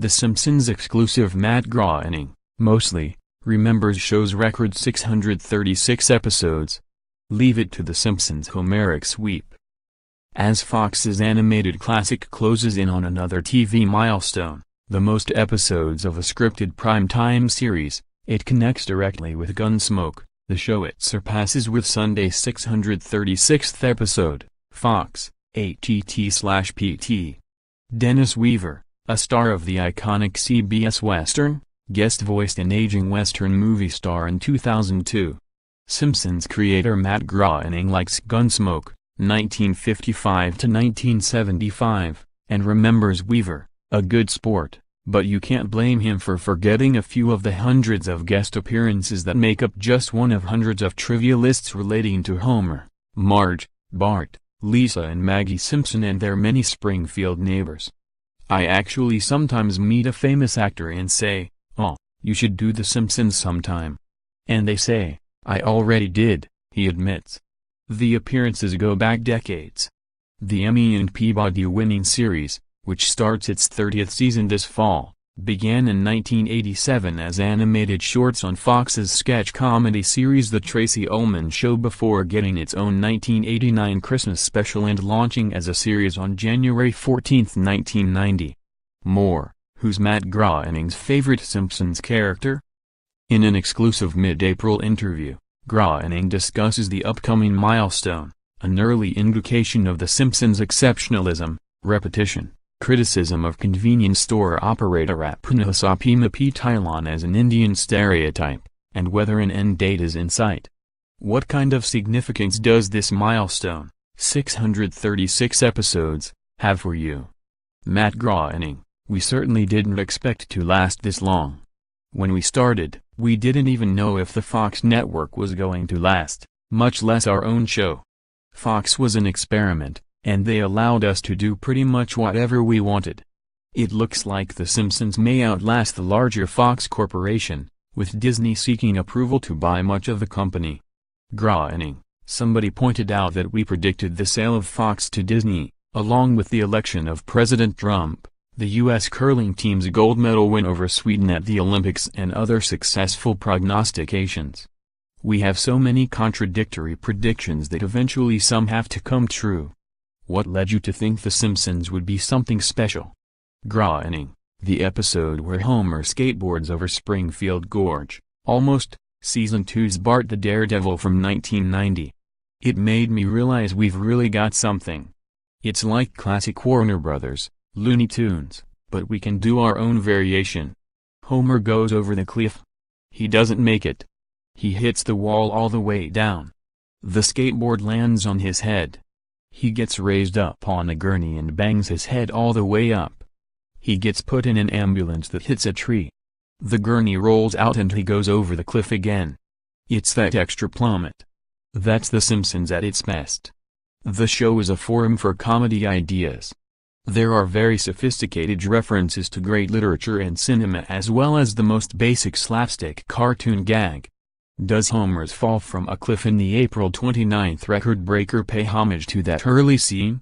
The Simpsons exclusive Matt Groening, mostly, remembers show's record 636 episodes. Leave it to The Simpsons' Homeric sweep. As Fox's animated classic closes in on another TV milestone, the most episodes of a scripted primetime series, it connects directly with Gunsmoke, the show it surpasses with Sunday's 636th episode, Fox, ATT/PT. Dennis Weaver, a star of the iconic CBS Western, guest-voiced an aging Western movie star in 2002. Simpsons creator Matt Groening likes Gunsmoke, 1955 to 1975, and remembers Weaver, a good sport, but you can't blame him for forgetting a few of the hundreds of guest appearances that make up just one of hundreds of trivia lists relating to Homer, Marge, Bart, Lisa and Maggie Simpson and their many Springfield neighbors. I actually sometimes meet a famous actor and say, "Oh, you should do The Simpsons sometime." And they say, "I already did," he admits. The appearances go back decades. The Emmy and Peabody-winning series, which starts its 30th season this fall, began in 1987 as animated shorts on Fox's sketch comedy series The Tracey Ullman Show before getting its own 1989 Christmas special and launching as a series on January 14, 1990. More, who's Matt Groening's favorite Simpsons character? In an exclusive mid-April interview, Groening discusses the upcoming milestone, an early indication of The Simpsons' exceptionalism, repetition, criticism of convenience store operator Rapunasapima P. Tylon as an Indian stereotype, and whether an end date is in sight. What kind of significance does this milestone, 636 episodes, have for you? Matt Groening: we certainly didn't expect to last this long. When we started, we didn't even know if the Fox network was going to last, much less our own show. Fox was an experiment, and they allowed us to do pretty much whatever we wanted. It looks like The Simpsons may outlast the larger Fox Corporation, with Disney seeking approval to buy much of the company. Groening: somebody pointed out that we predicted the sale of Fox to Disney, along with the election of President Trump, the U.S. curling team's gold medal win over Sweden at the Olympics and other successful prognostications. We have so many contradictory predictions that eventually some have to come true. What led you to think The Simpsons would be something special? Groening: the episode where Homer skateboards over Springfield Gorge, almost, Season 2's Bart the Daredevil from 1990. It made me realize we've really got something. It's like classic Warner Brothers, Looney Tunes, but we can do our own variation. Homer goes over the cliff. He doesn't make it. He hits the wall all the way down. The skateboard lands on his head. He gets raised up on a gurney and bangs his head all the way up. He gets put in an ambulance that hits a tree. The gurney rolls out and he goes over the cliff again. It's that extra plummet. That's The Simpsons at its best. The show is a forum for comedy ideas. There are very sophisticated references to great literature and cinema as well as the most basic slapstick cartoon gag. Does Homer's fall from a cliff in the April 29th record breaker pay homage to that early scene?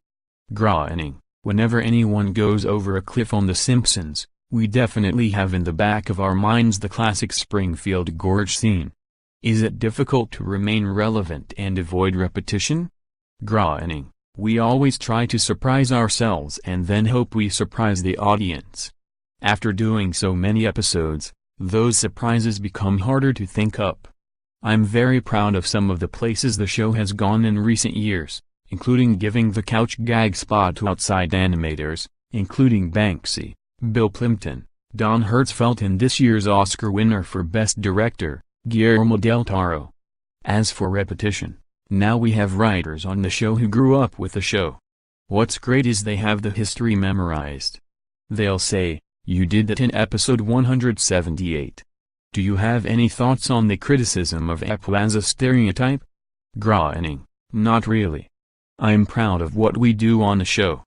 Groening: whenever anyone goes over a cliff on The Simpsons, we definitely have in the back of our minds the classic Springfield Gorge scene. Is it difficult to remain relevant and avoid repetition? Groening: we always try to surprise ourselves and then hope we surprise the audience. After doing so many episodes, those surprises become harder to think up. I'm very proud of some of the places the show has gone in recent years, including giving the couch gag spot to outside animators, including Banksy, Bill Plimpton, Don Hertzfeldt and this year's Oscar winner for Best Director, Guillermo del Toro. As for repetition, now we have writers on the show who grew up with the show. What's great is they have the history memorized. They'll say, "You did that in episode 178. Do you have any thoughts on the criticism of Apu as a stereotype?" Groening: not really. I'm proud of what we do on the show.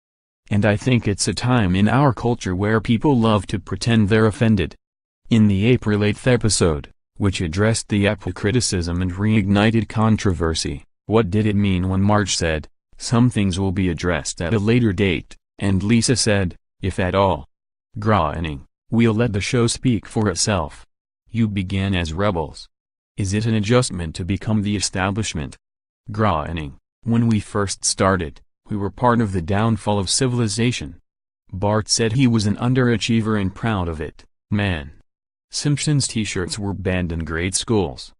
And I think it's a time in our culture where people love to pretend they're offended. In the April 8th episode, which addressed the Apu criticism and reignited controversy, what did it mean when Marge said, "Some things will be addressed at a later date," and Lisa said, "if at all"? Groening: We'll let the show speak for itself. You began as rebels. Is it an adjustment to become the establishment? Groening: when we first started, we were part of the downfall of civilization. Bart said he was an underachiever and proud of it. Man. Simpsons t-shirts were banned in grade schools.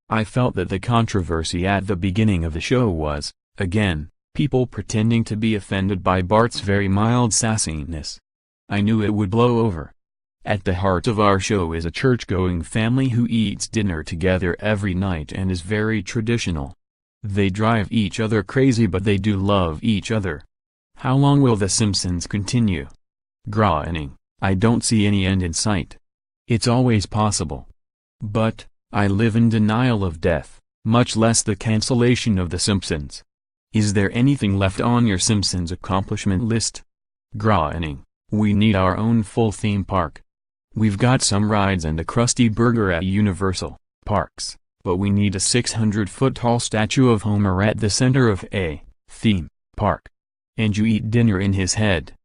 I felt that the controversy at the beginning of the show was, again, people pretending to be offended by Bart's very mild sassiness. I knew it would blow over. At the heart of our show is a church-going family who eats dinner together every night and is very traditional. They drive each other crazy, but they do love each other. How long will The Simpsons continue? Groening: I don't see any end in sight. It's always possible. But, I live in denial of death, much less the cancellation of The Simpsons. Is there anything left on your Simpsons accomplishment list? Groening: we need our own full theme park. We've got some rides and a Krusty Burger at Universal Parks, but we need a 600-foot-tall statue of Homer at the center of a theme park. And you eat dinner in his head.